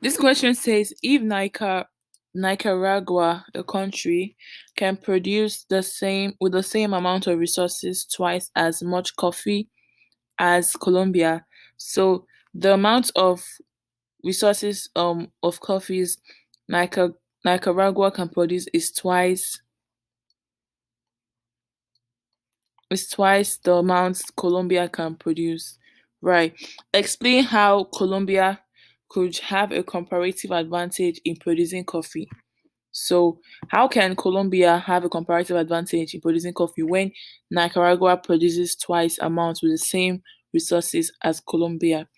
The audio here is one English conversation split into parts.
This question says if Nicaragua, the country, can produce the same with the same amount of resources twice as much coffee as Colombia. So the amount of resources of coffees Nica- Nicaragua can produce is twice the amount Colombia can produce. Right. Explain how Colombia could have a comparative advantage in producing coffee. So, how can Colombia have a comparative advantage in producing coffee when Nicaragua produces twice amount with the same resources as Colombia?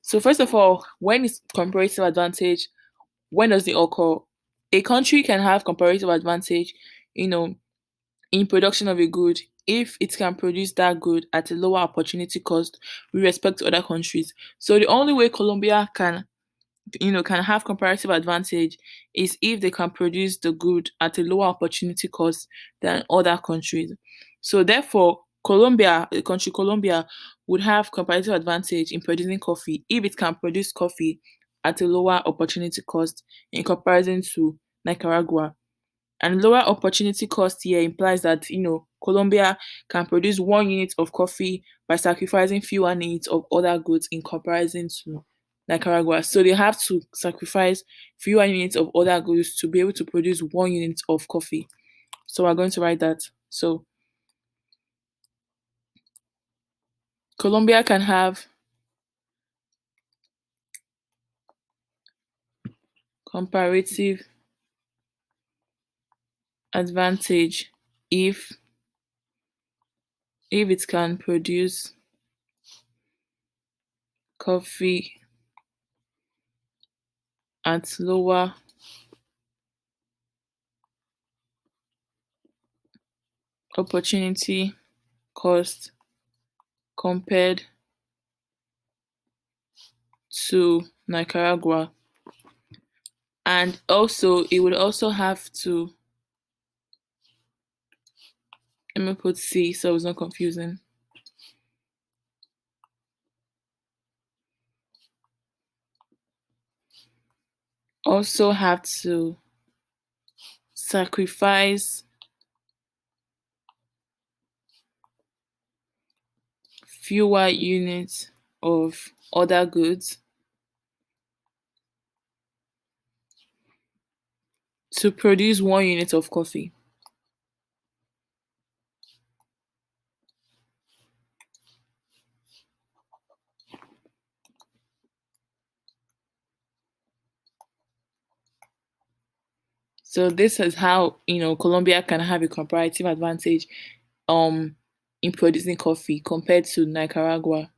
So, first of all, when is comparative advantage? When does it occur? A country can have comparative advantage, you know, in production of a good if it can produce that good at a lower opportunity cost with respect to other countries. So the only way Colombia can have comparative advantage is if they can produce the good at a lower opportunity cost than other countries. So therefore, the country Colombia would have comparative advantage in producing coffee if it can produce coffee at a lower opportunity cost in comparison to Nicaragua. And lower opportunity cost here implies that Colombia can produce 1 unit of coffee by sacrificing fewer units of other goods in comparison to Nicaragua. So they have to sacrifice fewer units of other goods to be able to produce 1 unit of coffee. So we're going to write that. So Colombia can have comparative advantage if it can produce coffee at lower opportunity cost compared to Nicaragua. And also, it would also have to, let me put C so it's not confusing. Also have to sacrifice fewer units of other goods to produce 1 unit of coffee. So this is how Colombia can have a comparative advantage um in producing coffee compared to Nicaragua.